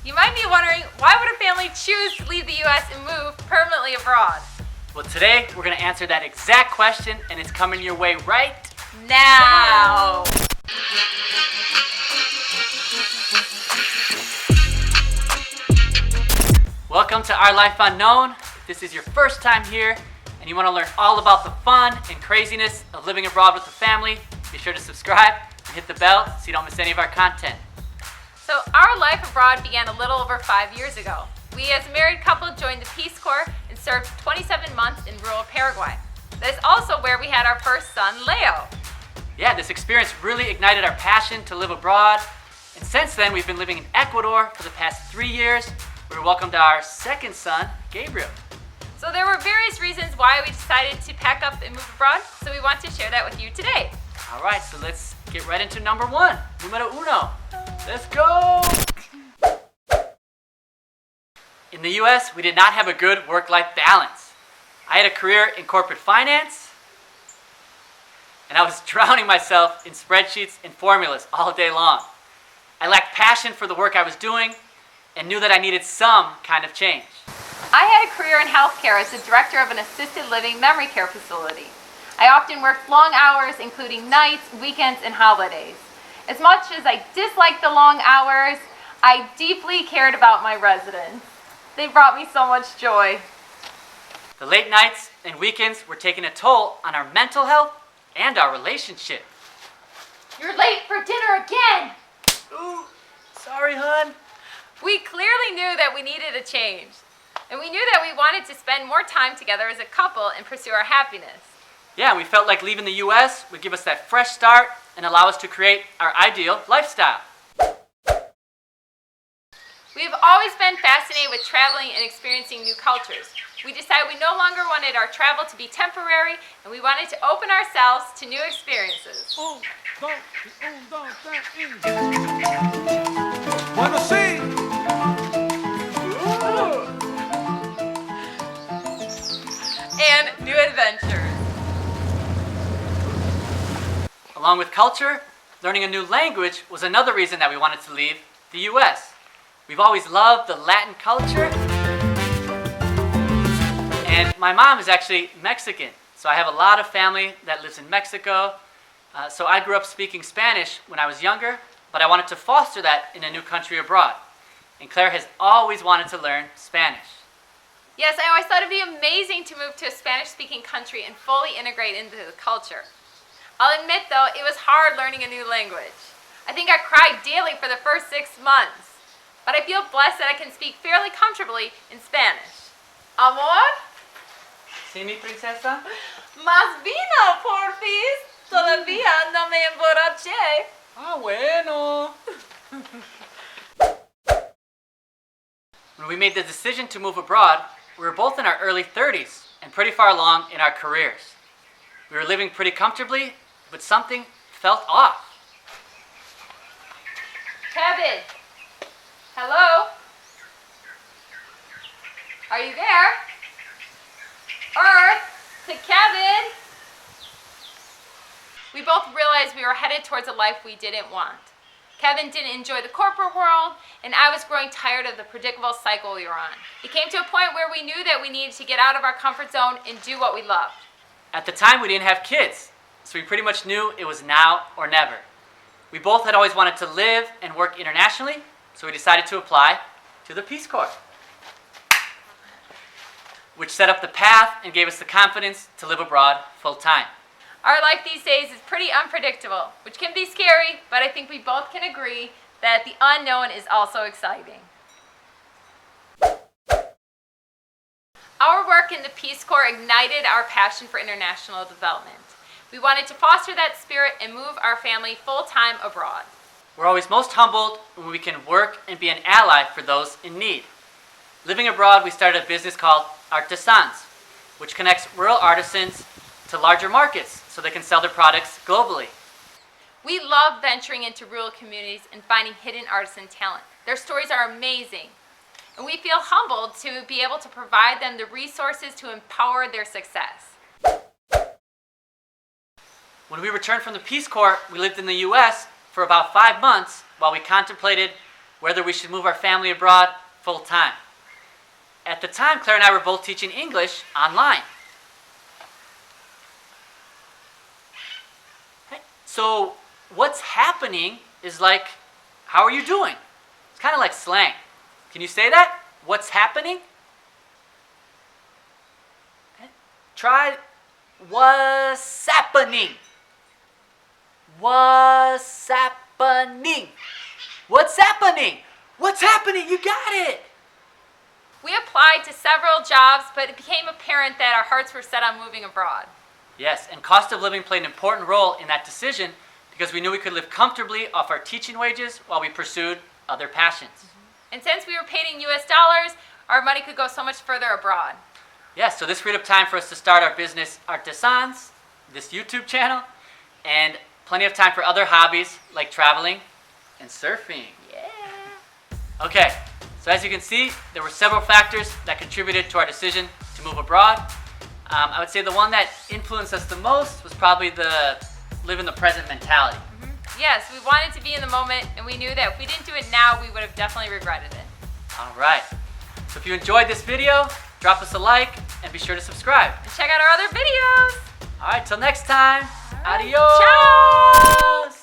You might be wondering, why would a family choose to leave the U.S. and move permanently abroad? Well, today we're going to answer that exact question, and it's coming your way right now. Welcome to Our Life Unknown. If this is your first time here and you want to learn all about the fun and craziness of living abroad with the family, be sure to subscribe and hit the bell so you don't miss any of our content. So our life abroad began a little over 5 years ago. We as a married couple joined the Peace Corps and served 27 months in rural Paraguay. That is also where we had our first son, Leo. Yeah, this experience really ignited our passion to live abroad. And since then, we've been living in Ecuador for the past 3 years. We welcomed our second son, Gabriel. So there were various reasons why we decided to pack up and move abroad, so we want to share that with you today. All right, so let's get right into number one. Numero uno. Let's go! In the US, we did not have a good work-life balance. I had a career in corporate finance, and I was drowning myself in spreadsheets and formulas all day long. I lacked passion for the work I was doing and knew that I needed some kind of change. I had a career in healthcare as the director of an assisted living memory care facility. I often worked long hours, including nights, weekends, and holidays. As much as I disliked the long hours, I deeply cared about my residents. They brought me so much joy. The late nights and weekends were taking a toll on our mental health and our relationship. You're late for dinner again! Ooh, sorry, hon. We clearly knew that we needed a change. And we knew that we wanted to spend more time together as a couple and pursue our happiness. Yeah, we felt like leaving the US would give us that fresh start and allow us to create our ideal lifestyle. We have always been fascinated with traveling and experiencing new cultures. We decided we no longer wanted our travel to be temporary, and we wanted to open ourselves to new experiences. Bueno, sí. And new adventures. Along with culture, learning a new language was another reason that we wanted to leave the US. We've always loved the Latin culture, and my mom is actually Mexican, so I have a lot of family that lives in Mexico. So I grew up speaking Spanish when I was younger, but I wanted to foster that in a new country abroad. And Claire has always wanted to learn Spanish. Yes, I always thought it'd be amazing to move to a Spanish-speaking country and fully integrate into the culture. I'll admit, though, it was hard learning a new language. I think I cried daily for the first 6 months. But I feel blessed that I can speak fairly comfortably in Spanish. Amor? Sí, mi princesa? Más vino, porfis. Todavía no me emborraché. Ah, bueno. When we made the decision to move abroad, we were both in our early 30s and pretty far along in our careers. We were living pretty comfortably, but something felt off. Kevin. Hello? Are you there? Earth to Kevin. We both realized we were headed towards a life we didn't want. Kevin didn't enjoy the corporate world, and I was growing tired of the predictable cycle we were on. It came to a point where we knew that we needed to get out of our comfort zone and do what we loved. At the time, we didn't have kids, so we pretty much knew it was now or never. We both had always wanted to live and work internationally, so we decided to apply to the Peace Corps, which set up the path and gave us the confidence to live abroad full-time. Our life these days is pretty unpredictable, which can be scary, but I think we both can agree that the unknown is also exciting. Our work in the Peace Corps ignited our passion for international development. We wanted to foster that spirit and move our family full-time abroad. We're always most humbled when we can work and be an ally for those in need. Living abroad, we started a business called Artisans, which connects rural artisans to larger markets so they can sell their products globally. We love venturing into rural communities and finding hidden artisan talent. Their stories are amazing, and we feel humbled to be able to provide them the resources to empower their success. When we returned from the Peace Corps, we lived in the US for about 5 months while we contemplated whether we should move our family abroad full time. At the time, Claire and I were both teaching English online. So what's happening is like, how are you doing? It's kind of like slang. Can you say that? What's happening? Try what's happening. What's happening? What's happening? What's happening? You got it. We applied to several jobs, but it became apparent that our hearts were set on moving abroad. Yes, and cost of living played an important role in that decision because we knew we could live comfortably off our teaching wages while we pursued other passions. And since we were paid in US dollars, our money could go so much further abroad. Yes, so this freed up time for us to start our business Artisans, this YouTube channel, and plenty of time for other hobbies like traveling and surfing. Yeah. Okay, so as you can see, there were several factors that contributed to our decision to move abroad. I would say the one that influenced us the most was probably the live in the present mentality. Yes, we wanted to be in the moment, and we knew that if we didn't do it now, we would have definitely regretted it. All right, so if you enjoyed this video, drop us a like and be sure to subscribe. And check out our other videos. All right, till next time, All right, adios. ciao.